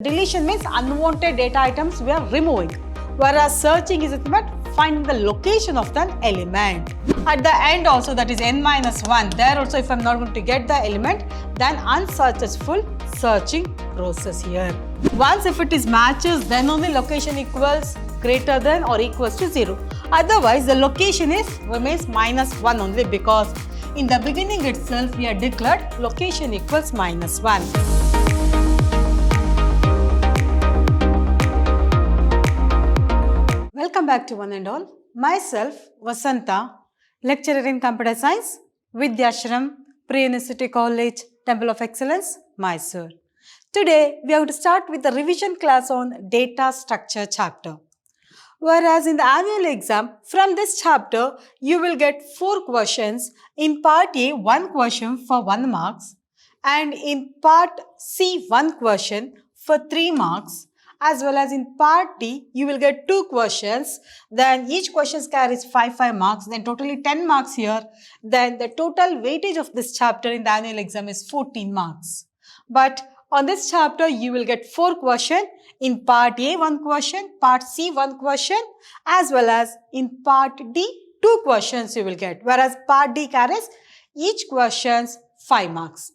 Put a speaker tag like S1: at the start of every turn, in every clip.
S1: Deletion means unwanted data items we are removing, whereas searching is about finding the location of the element. At the end also, that is n-1, there also if I am not going to get the element, then unsuccessful searching process here. Once if it is matches, then only location equals greater than or equals to 0. Otherwise, the location remains -1 only, because in the beginning itself we are declared location equals -1. Welcome back to one and all. Myself, Vasanta, lecturer in Computer Science, Vidhyaashram, Pre-University College, Temple of Excellence, Mysore. Today, we are going to start with the revision class on data structure chapter. Whereas in the annual exam, from this chapter, you will get 4 questions. In part A, 1 question for 1 marks, and in part C, 1 question for 3 marks. As well as in part D, you will get 2 questions, then each question carries 5 marks, then totally 10 marks here. Then the total weightage of this chapter in the annual exam is 14 marks. But on this chapter, you will get 4 questions. In part A, 1 question, part C, 1 question, as well as in part D, 2 questions you will get, whereas part D carries each questions 5 marks.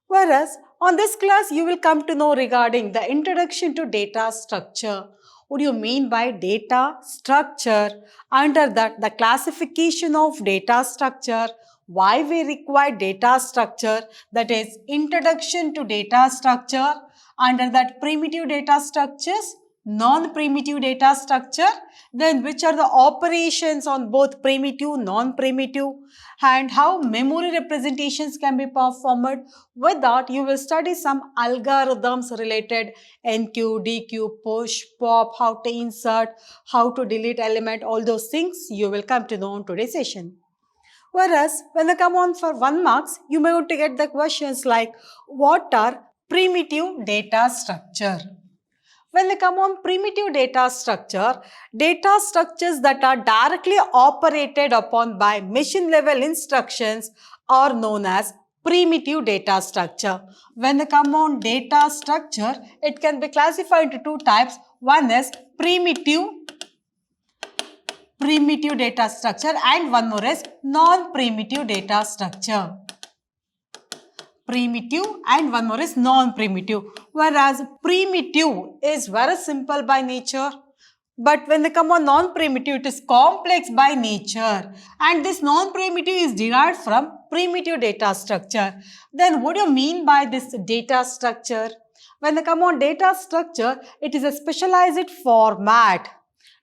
S1: Whereas on this class, you will come to know regarding the introduction to data structure. What do you mean by data structure? Under that, the classification of data structure, why we require data structure, that is introduction to data structure. Under that, primitive data structures, non-primitive data structure, then which are the operations on both primitive, non-primitive, and how memory representations can be performed. With that, you will study some algorithms related NQ, DQ, push, pop, how to insert, how to delete element, all those things you will come to know in today's session. Whereas, when they come on for 1 marks, you may want to get the questions like, what are primitive data structure? When they come on primitive data structures that are directly operated upon by machine level instructions are known as primitive data structure. When they come on data structure, it can be classified into 2 types. One is primitive data structure, and one more is non-primitive data structure. Primitive and one more is non-primitive. Whereas primitive is very simple by nature, but when they come on non-primitive, it is complex by nature, and this non-primitive is derived from primitive data structure. Then what do you mean by this data structure? When they come on data structure, it is a specialized format.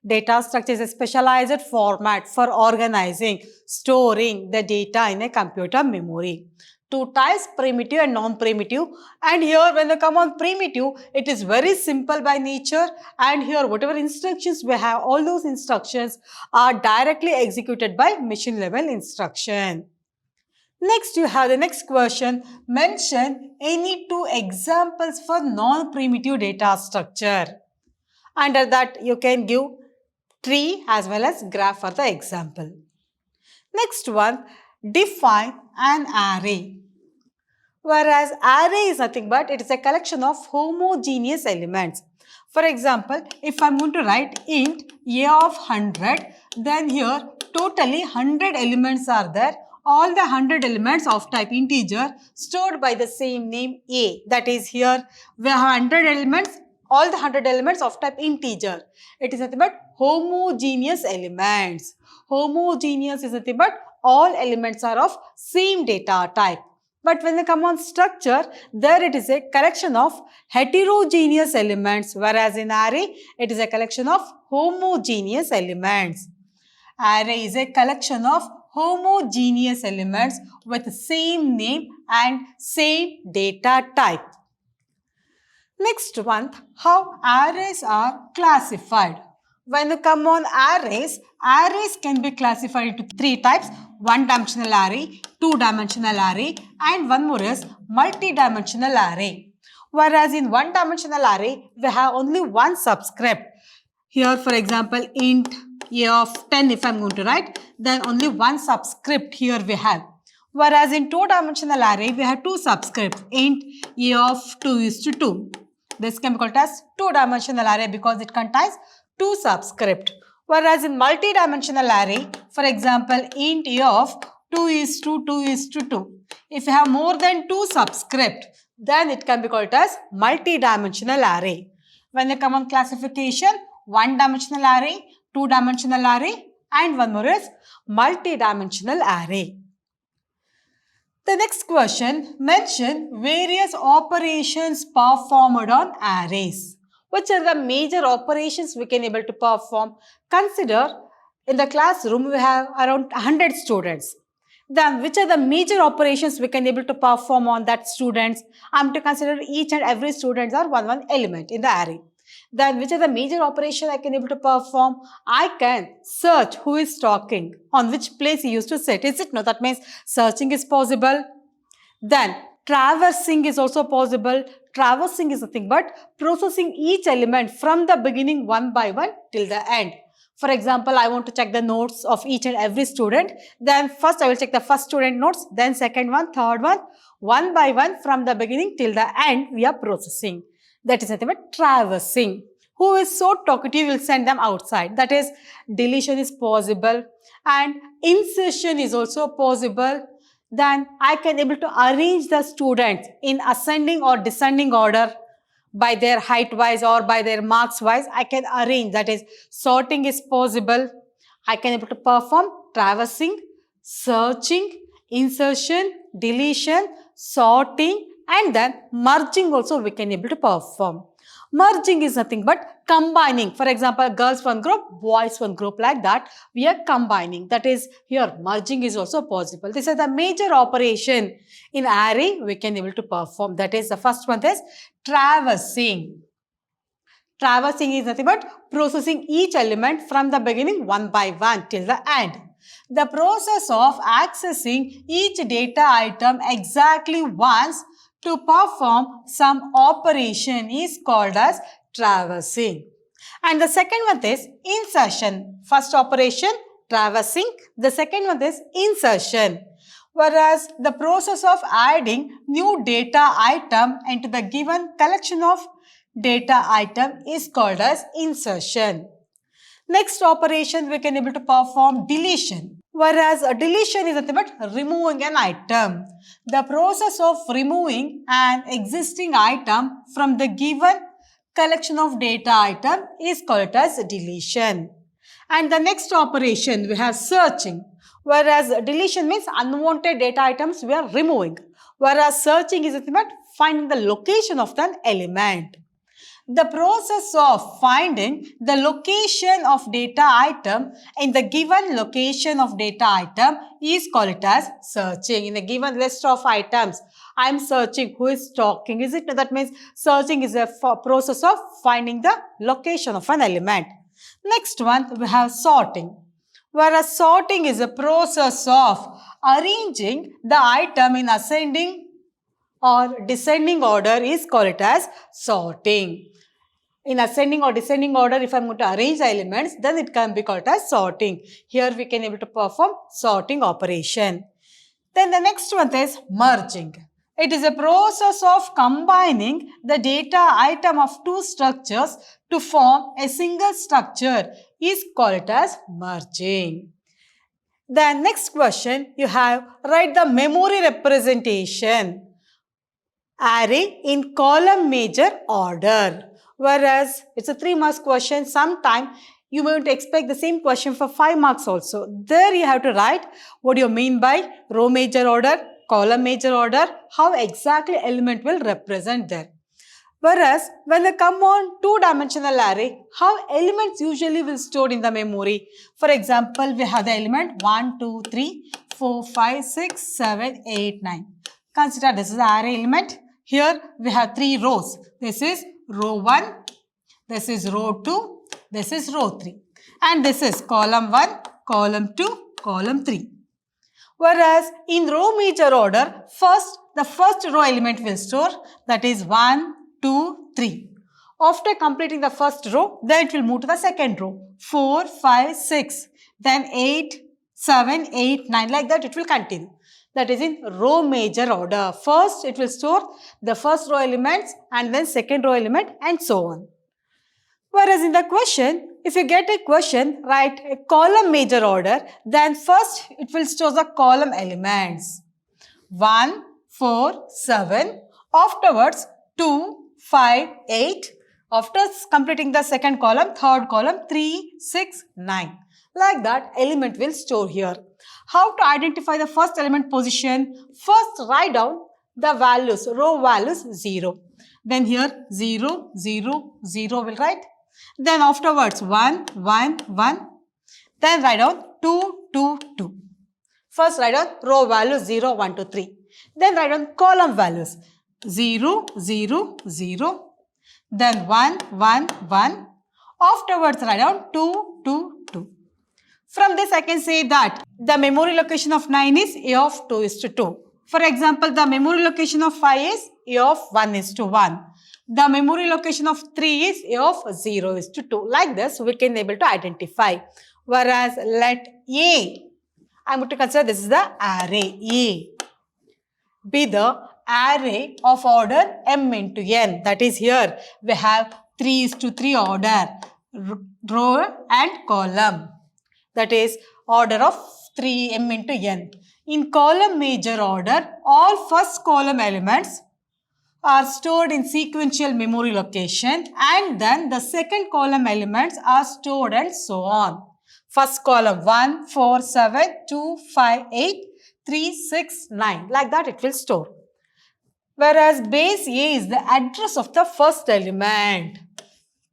S1: Data structure is a specialized format for organizing, storing the data in a computer memory. 2 types, primitive and non-primitive. And here when they come on primitive, it is very simple by nature, and here whatever instructions we have, all those instructions are directly executed by machine level instruction. Next, you have the next question, mention any 2 examples for non-primitive data structure. Under that, you can give tree as well as graph for the example. Next one, define an array. Whereas array is nothing but it is a collection of homogeneous elements. For example, if I am going to write int a of 100, then here totally 100 elements are there. All the 100 elements of type integer stored by the same name a. That is, here we have 100 elements, all the 100 elements of type integer. It is nothing but homogeneous elements. Homogeneous is nothing but all elements are of same data type. But when they come on structure, there it is a collection of heterogeneous elements, whereas in array, it is a collection of homogeneous elements. Array is a collection of homogeneous elements with same name and same data type. Next one, how arrays are classified. When you come on arrays can be classified into 3 types, 1-dimensional array, 2-dimensional array, and one more is multi-dimensional array. Whereas in 1-dimensional array, we have only one subscript. Here, for example, int a of 10, if I am going to write, then only one subscript here we have. Whereas in 2-dimensional array, we have 2 subscripts, int a of 2 is to 2. this can be called as two-dimensional array because it contains two subscript. Whereas in multi-dimensional array, for example, int of 2:2:2. If you have more than two subscript, then it can be called as multi-dimensional array. When they come on classification, one-dimensional array, two-dimensional array, and one more is multi-dimensional array. The next question, mention various operations performed on arrays. Which are the major operations we can able to perform? Consider in the classroom we have around 100 students. Then which are the major operations we can able to perform on that students? I am to consider each and every students are one element in the array. Then which are the major operation I can able to perform? I can search who is talking, on which place he used to sit. Is it no? That means searching is possible. Then traversing is also possible. Traversing is nothing but processing each element from the beginning one by one till the end. For example, I want to check the notes of each and every student. Then first I will check the first student notes, then second one, third one by one from the beginning till the end we are processing. That is nothing but traversing. Who is so talkative will send them outside. That is deletion is possible and insertion is also possible. Then I can able to arrange the students in ascending or descending order by their height wise or by their marks wise. I can arrange, that is sorting is possible. I can able to perform traversing, searching, insertion, deletion, sorting and then merging also we can able to perform. Merging is nothing but combining. For example, girls one group, boys one group, like that we are combining. That is here merging is also possible. This is the major operation in array we can able to perform. That is the first one is traversing. Traversing is nothing but processing each element from the beginning one by one till the end. The process of accessing each data item exactly once to perform some operation is called as traversing. And the second one is insertion. First operation traversing, the second one is insertion. Whereas the process of adding new data item into the given collection of data item is called as insertion. Next operation we can able to perform deletion. Whereas a deletion is nothing but removing an item. The process of removing an existing item from the given collection of data item is called as deletion. And the next operation we have searching. Whereas deletion means unwanted data items we are removing. Whereas searching is nothing but finding the location of an element. The process of finding the location of data item in the given location of data item is called as searching. In a given list of items, I am searching who is talking. Is it? That means searching is a process of finding the location of an element. Next one, we have sorting. Whereas sorting is a process of arranging the item in ascending or descending order is called as sorting. In ascending or descending order, if I am going to arrange the elements, then it can be called as sorting. Here we can able to perform sorting operation. Then the next one is merging. It is a process of combining the data item of two structures to form a single structure is called as merging. Then next question, you have write the memory representation array in column major order. Whereas it's a 3 marks question, sometime you may expect the same question for 5 marks also. There you have to write what you mean by row major order, column major order, how exactly element will represent there. Whereas when they come on two-dimensional array, how elements usually will stored in the memory. For example, we have the element 1, 2, 3, 4, 5, 6, 7, 8, 9. Consider this is the array element. Here we have 3 rows. This is row 1, this is row 2, this is row 3. And this is column 1, column 2, column 3. Whereas in row major order, the first row element will store, that is 1, 2, 3. After completing the first row, then it will move to the second row. 4, 5, 6, then 8, 7, 8, 9, like that it will continue. that is in row major order. First, it will store the first row elements and then second row element and so on. Whereas in the question, if you get a question, write a column major order, then first it will store the column elements. 1, 4, 7. Afterwards, 2, 5, 8. After completing the second column, third column, 3, 6, 9. Like that, element will store here. How to identify the first element position? First, write down the values, row values 0. Then here 0, 0, 0 will write. Then afterwards 1, 1, 1. Then write down 2, 2, 2. First write down row values 0, 1, 2, 3. Then write down column values 0, 0, 0. Then 1, 1, 1. Afterwards write down 2, 2, 2. From this I can say that the memory location of 9 is A of 2 is to 2. For example, the memory location of 5 is A of 1 is to 1. The memory location of 3 is A of 0 is to 2. Like this, we can able to identify. Whereas, let A, I am going to consider this is the array A, be the array of order m into n. That is here, we have 3 is to 3 order, row and column. That is order of 3 m into n. In column major order, all first column elements are stored in sequential memory location and then the second column elements are stored and so on. First column 1, 4, 7, 2, 5, 8, 3, 6, 9. Like that it will store. Whereas base A is the address of the first element.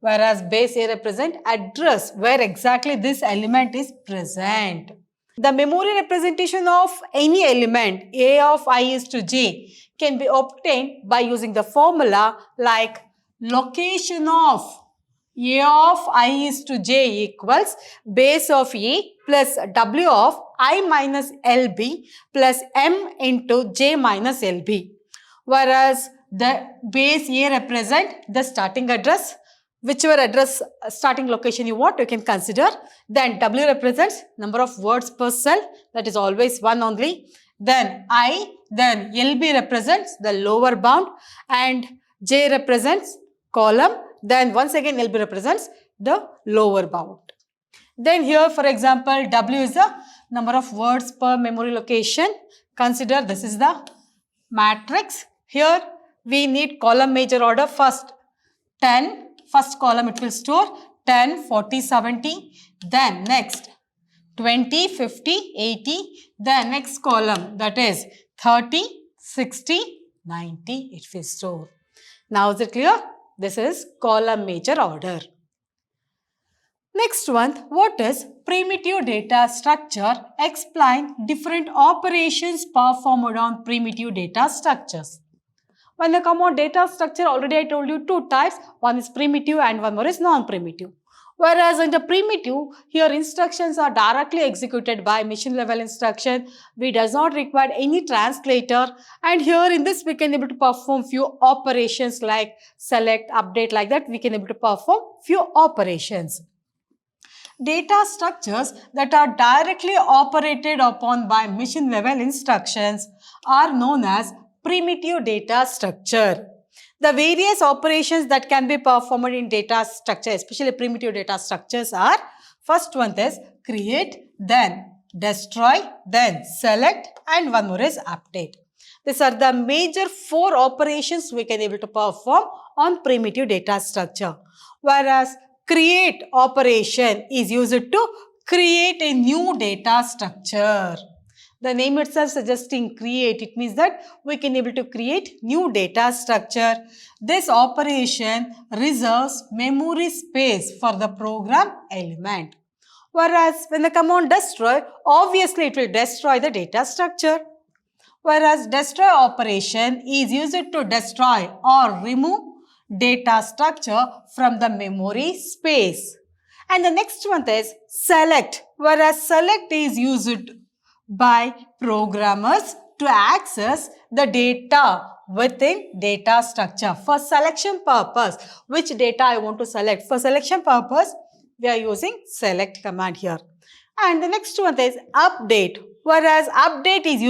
S1: Whereas base A represent address where exactly this element is present. The memory representation of any element A of I is to j can be obtained by using the formula like location of A of I is to j equals base of A plus W of I minus LB plus M into j minus LB. Whereas the base A represent the starting address, whichever address starting location you want, you can consider. Then W represents number of words per cell, that is always 1 only. Then I, then LB represents the lower bound and J represents column. Then once again LB represents the lower bound. Then here for example W is the number of words per memory location. Consider this is the matrix. Here we need column major order. First 10, first column it will store 10, 40, 70. Then next 20, 50, 80. Then next column that is 30, 60, 90 it will store. Now is it clear? This is column major order. Next one, what is primitive data structure? Explain different operations performed on primitive data structures. When you come on data structure, already I told you two types. One is primitive and one more is non-primitive. Whereas in the primitive, here instructions are directly executed by machine level instruction. We does not require any translator. And here in this, we can able to perform few operations like select, update, like that. We can able to perform few operations. Data structures that are directly operated upon by machine level instructions are known as primitive data structure. The various operations that can be performed in data structure, especially primitive data structures, are first one is create, then destroy, then select, and one more is update. These are the major 4 operations we can able to perform on primitive data structure. Whereas create operation is used to create a new data structure. The name itself suggesting create, it means that we can able to create new data structure. This operation reserves memory space for the program element. Whereas when the command destroy, obviously it will destroy the data structure. Whereas destroy operation is used to destroy or remove data structure from the memory space. And the next one is select. Whereas select is used by programmers to access the data within data structure. For selection purpose, which data I want to select? For selection purpose, we are using select command here. And the next one is update, whereas update is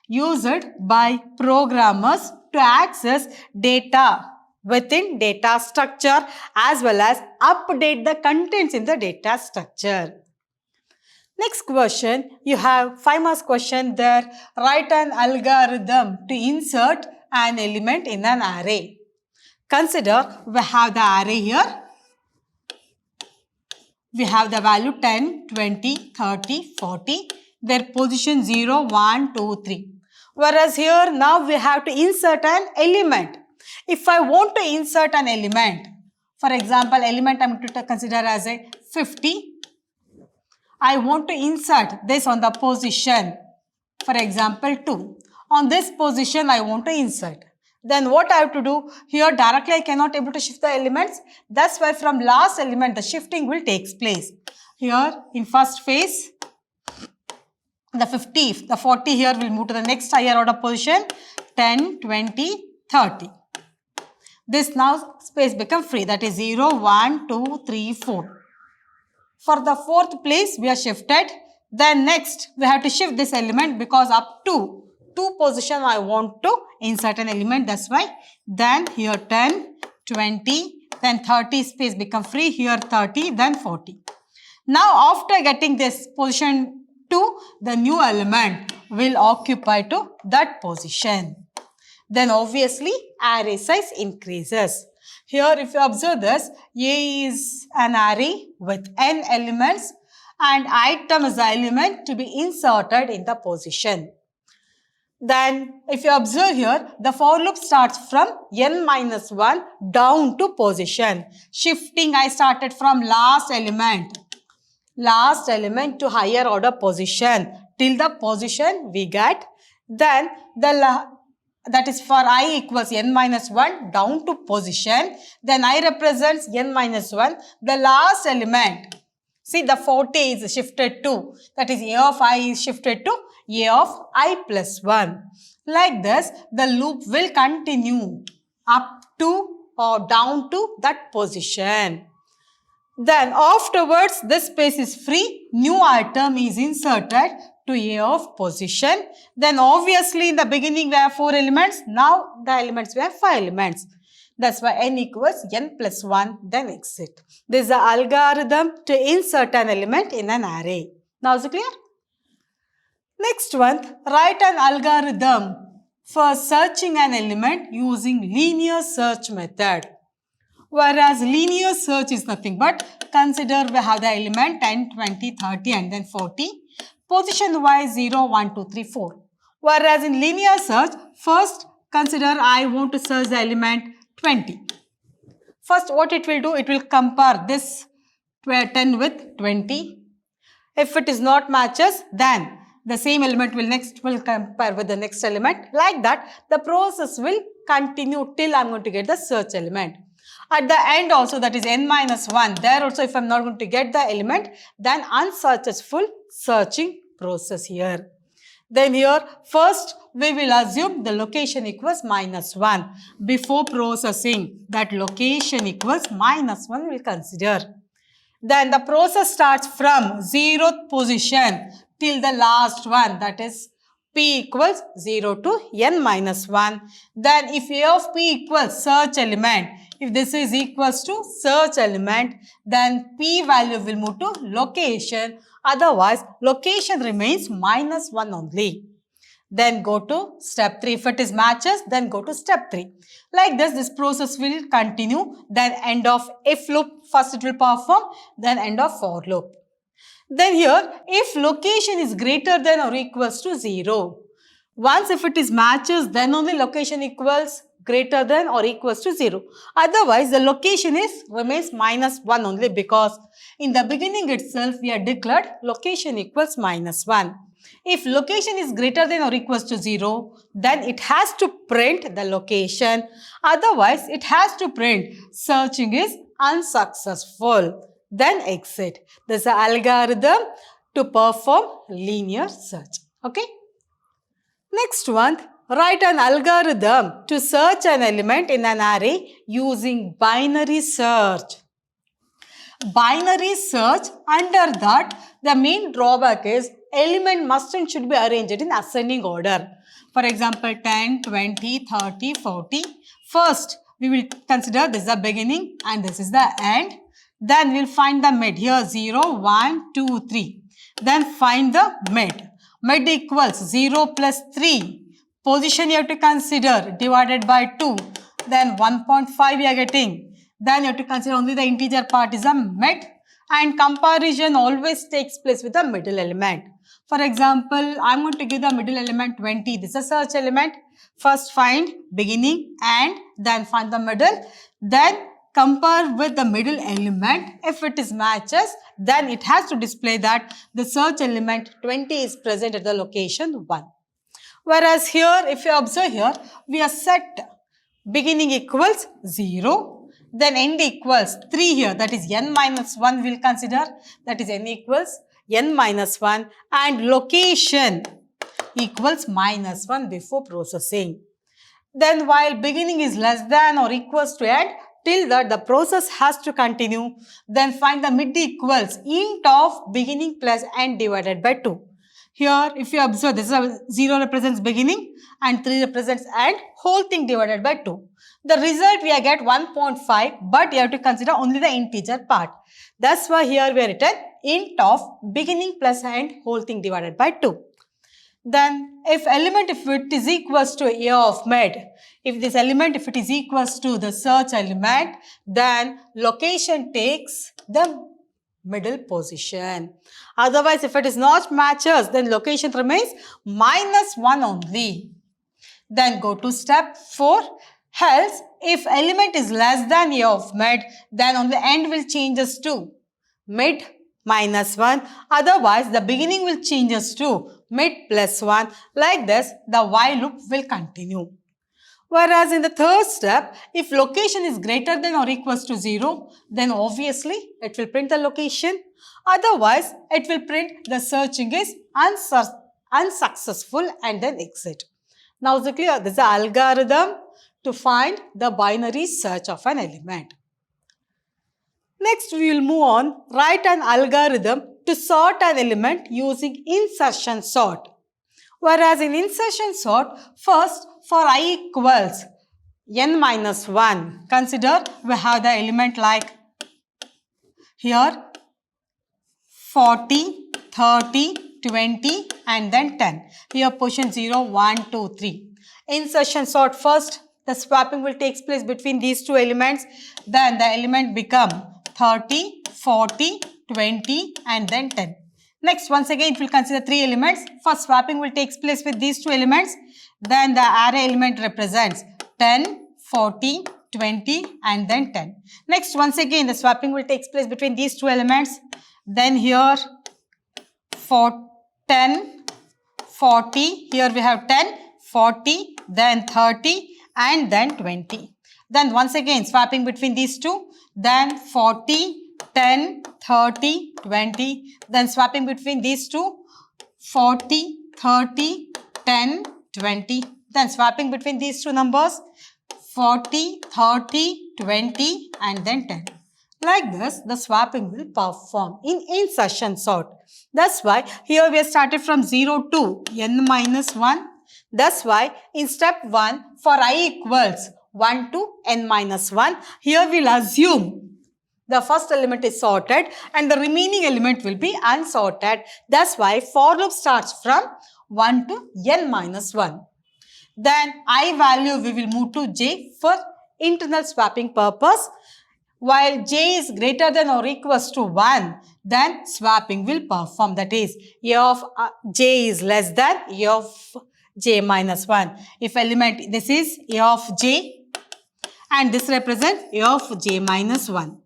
S1: used by programmers to access data within data structure as well as update the contents in the data structure. Next question, you have 5 marks question there. Write an algorithm to insert an element in an array. Consider we have the array here. We have the value 10, 20, 30, 40. Their position 0, 1, 2, 3. Whereas here now we have to insert an element. If I want to insert an element, for example, element I am going to consider as a 50. I want to insert this on the position, for example 2. On this position I want to insert. Then what I have to do? Here directly I cannot able to shift the elements. That's why from last element the shifting will take place. Here in first phase, the 50, the 40 here will move to the next higher order position, 10, 20, 30. This now space become free, that is 0, 1, 2, 3, 4. For the fourth place we are shifted. Then next we have to shift this element because up to 2 position I want to insert an element, that's why. Then here 10, 20, then 30 space become free, here 30, then 40. Now after getting this position 2, the new element will occupy to that position. Then obviously array size increases. Here if you observe this, A is an array with n elements and item is the element to be inserted in the position. Then if you observe here, the for loop starts from n minus 1 down to position. Shifting I started from last element to higher order position till the position we get. Then that is for I equals n minus 1 down to position. Then I represents n minus 1. The last element, see the 40 is shifted to, that is A of I is shifted to A of I plus 1. Like this, the loop will continue up to or down to that position. Then afterwards, this space is free. New item is inserted to A of position. Then obviously in the beginning we have 4 elements. Now the elements we have 5 elements. That's why n equals n plus 1, then exit. This is the algorithm to insert an element in an array. Now is it clear? Next one, write an algorithm for searching an element using linear search method. Whereas linear search is nothing but, consider we have the element 10, 20, 30 and then 40. Position wise 0, 1, 2, 3, 4. Whereas in linear search, first consider I want to search the element 20. First what it will do, it will compare this 10 with 20. If it is not matches, then the same element will compare with the next element. Like that, the process will continue till I am going to get the search element. At the end also, that is n minus 1, there also if I am not going to get the element, then unsuccessful searching process here. Then here, first we will assume the location equals minus 1. Before processing, that location equals minus 1 we will consider. Then the process starts from 0th position till the last one, that is P equals 0 to n minus 1. Then if A of P equals search element, if this is equals to search element, then P value will move to location. Otherwise, location remains minus 1 only. Then go to step 3. If it is matches, then go to step 3. Like this process will continue. Then end of if loop, first it will perform, then end of for loop. Then here, if location is greater than or equals to 0. Once if it is matches, then only location equals greater than or equals to 0. Otherwise, the location remains minus 1 only, because in the beginning itself we are declared location equals minus 1. If location is greater than or equals to 0, then it has to print the location. Otherwise, it has to print searching is unsuccessful. Then exit. This is the algorithm to perform linear search. Okay. Next one, write an algorithm to search an element in an array using binary search. binary search, under that the main drawback is element must and should be arranged in ascending order. For example, 10, 20, 30, 40. First, we will consider this is the beginning and this is the end. Then we will find the mid here 0, 1, 2, 3. Then find the mid. Mid equals 0 plus 3. Position you have to consider divided by 2. Then 1.5 we are getting. Then you have to consider only the integer part is a mid, and comparison always takes place with the middle element. For example, I am going to give the middle element 20. This is a search element. First find beginning and then find the middle. Then compare with the middle element. If it is matches, then it has to display that the search element 20 is present at the location 1. Whereas here, if you observe here, we have set beginning equals 0, then end equals 3 here, that is n minus 1 we will consider, that is n equals n minus 1, and location equals minus 1 before processing. Then while beginning is less than or equals to end, till that the process has to continue, then find the mid equals int of beginning plus end divided by 2. Here, if you observe, this is a 0 represents beginning and 3 represents end, whole thing divided by 2. The result we get 1.5, but you have to consider only the integer part. That's why here we are written int of beginning plus end, whole thing divided by 2. Then if element, if it is equals to a of mid, if this element, if it is equals to the search element, then location takes the middle position. Otherwise, if it is not matches, then location remains minus 1 only. Then go to step 4. Else, if element is less than a of mid, then on the end will changes to mid minus 1. Otherwise, the beginning will changes to mid plus 1. Like this, the while loop will continue. Whereas in the third step, if location is greater than or equals to 0, then obviously it will print the location. Otherwise, it will print the searching is unsuccessful and then exit. Now, is it clear? This is the algorithm to find the binary search of an element. Next, we will move on. Write an algorithm to sort an element using insertion sort. Whereas in insertion sort, first for I equals n minus 1, consider we have the element like here 40, 30, 20 and then 10. Here position 0, 1, 2, 3. Insertion sort, first the swapping will take place between these two elements. Then the element become 30, 40, 20 and then 10. Next, once again, it will consider 3 elements. First swapping will take place with these 2 elements. Then the array element represents 10, 40, 20 and then 10. Next, once again, the swapping will take place between these 2 elements. Then here for 10, 40, here we have 10, 40, then 30 and then 20. Then once again, swapping between these two, then 40, 10, 30, 20, then swapping between these two, 40, 30, 10, 20, then swapping between these two numbers, 40, 30, 20 and then 10. Like this, the swapping will perform in insertion sort. That's why here we have started from 0 to n minus 1. That's why in step 1, for I equals 1 to n minus 1, here we will assume the first element is sorted and the remaining element will be unsorted. That's why for loop starts from 1 to n minus 1. Then I value we will move to j for internal swapping purpose. While j is greater than or equals to 1, then swapping will perform. That is, a of j is less than a of j minus 1. If element, this is a of j and this represents a of j minus 1.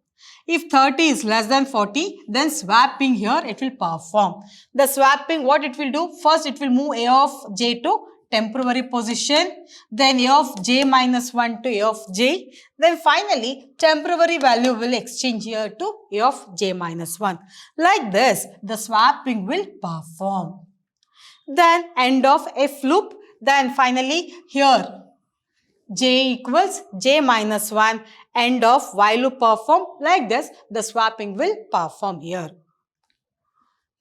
S1: If 30 is less than 40, then swapping here it will perform. The swapping, what it will do? First it will move a of j to temporary position, then a of j minus 1 to a of j, then finally temporary value will exchange here to a of j minus 1. Like this, the swapping will perform. Then end of if loop, then finally here j equals j minus 1, end of while loop perform. Like this, the swapping will perform here.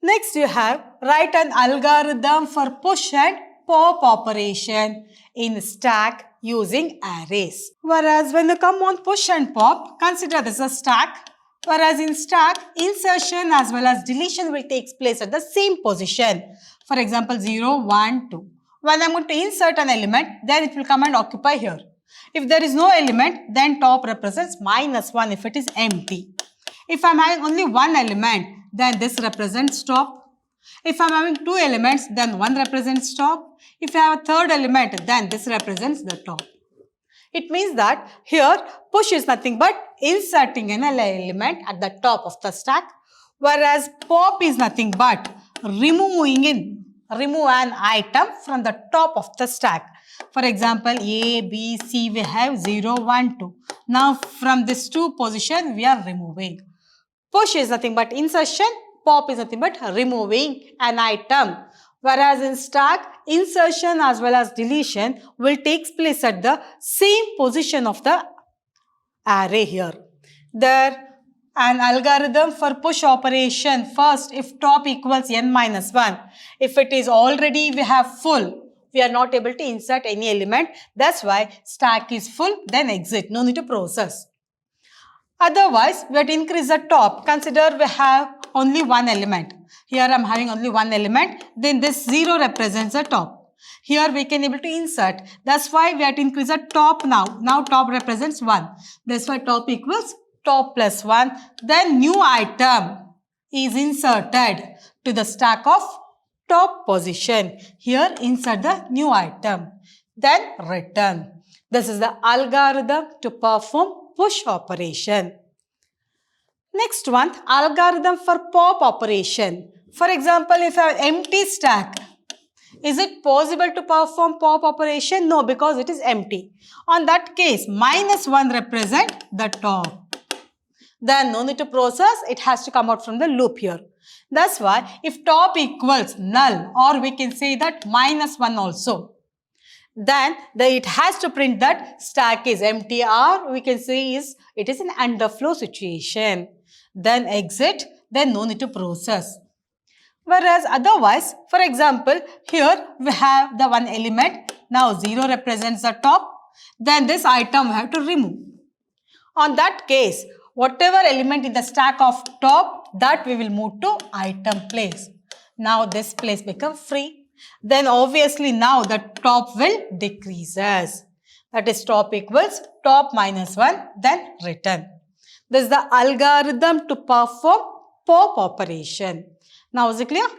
S1: Next, you have write an algorithm for push and pop operation in stack using arrays. Whereas when you come on push and pop, consider this a stack. Whereas in stack, insertion as well as deletion will take place at the same position. For example, 0, 1, 2. When I am going to insert an element, then it will come and occupy here. If there is no element, then top represents -1 if it is empty. If I am having only one element, then this represents top. If I am having two elements, then one represents top. If I have a third element, then this represents the top. It means that here push is nothing but inserting an element at the top of the stack, whereas pop is nothing but remove an item from the top of the stack. For example, A, B, C, we have 0, 1, 2. Now from this 2 position, we are removing. Push is nothing but insertion, pop is nothing but removing an item. Whereas in stack, insertion as well as deletion will take place at the same position of the array here. There, an algorithm for push operation. First, if top equals n-1. If it is already we have full, we are not able to insert any element. That's why stack is full, then exit. No need to process. Otherwise, we have to increase the top. Consider we have only one element. Here I am having only one element. Then this 0 represents the top. Here we can able to insert. That's why we have to increase the top now. Now top represents 1. That's why top equals top plus 1. Then new item is inserted to the stack of top position. Here insert the new item. Then return. This is the algorithm to perform push operation. Next one, algorithm for pop operation. For example, if I have empty stack, is it possible to perform pop operation? No, because it is empty. On that case, -1 represent the top. Then no need to process, it has to come out from the loop here. That's why if top equals null, or we can say that -1 also, then it has to print that stack is empty, or we can say it is an underflow situation. Then exit, then no need to process. Whereas otherwise, for example, here we have the one element. Now 0 represents the top. Then this item we have to remove. On that case, whatever element in the stack of top, that we will move to item place. Now this place becomes free. Then obviously now the top will decreases. That is top equals top -1, then return. This is the algorithm to perform pop operation. Now is it clear?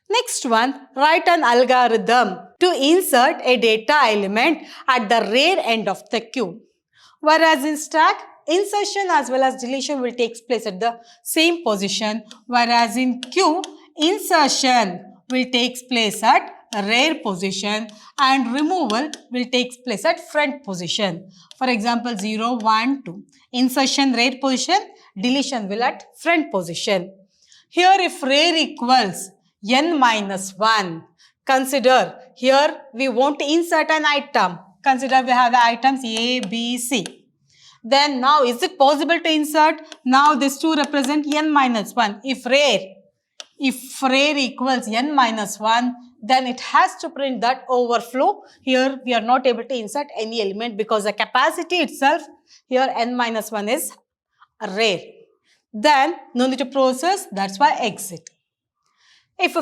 S1: Next one, write an algorithm to insert a data element at the rear end of the queue. Whereas in stack, insertion as well as deletion will take place at the same position. Whereas in queue, insertion will take place at rear position and removal will take place at front position. For example, 0, 1, 2. Insertion rear position, deletion will at front position. Here if rear equals n-1, consider here we want to insert an item. Consider we have the items A, B, C. Then now is it possible to insert? Now these two represent n-1. If rear equals n-1, then it has to print that overflow. Here we are not able to insert any element because the capacity itself here n-1 is rear. Then no need to process, that's why exit. If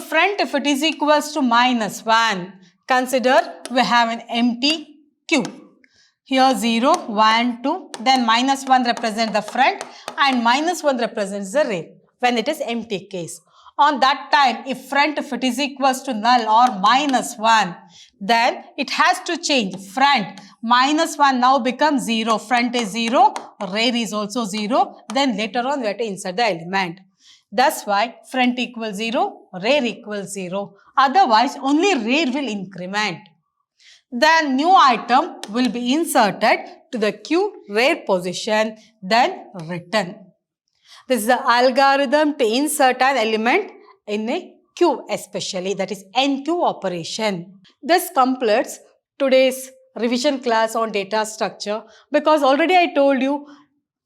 S1: it is equals to -1, consider we have an empty queue. Here 0, 1, 2, then -1 represents the front and -1 represents the rear when it is empty case. On that time, if it is equals to null or -1, then it has to change. Front -1 now becomes 0. Front is 0, rear is also 0. Then later on we have to insert the element. That's why front equals 0, rear equals 0. Otherwise, only rear will increment. Then new item will be inserted to the queue rear position, then return. This is the algorithm to insert an element in a queue especially, that is NQ operation. This completes today's revision class on data structure, because already I told you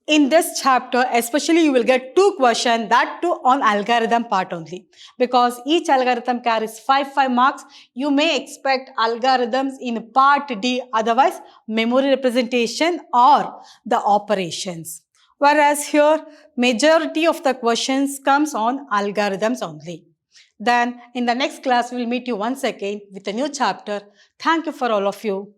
S1: in this chapter especially you will get 2 questions, that too on algorithm part only, because each algorithm carries 5 marks. You may expect algorithms in part D, otherwise memory representation or the operations, whereas here majority of the questions comes on algorithms only. Then in the next class we will meet you once again with a new chapter. Thank you for all of you.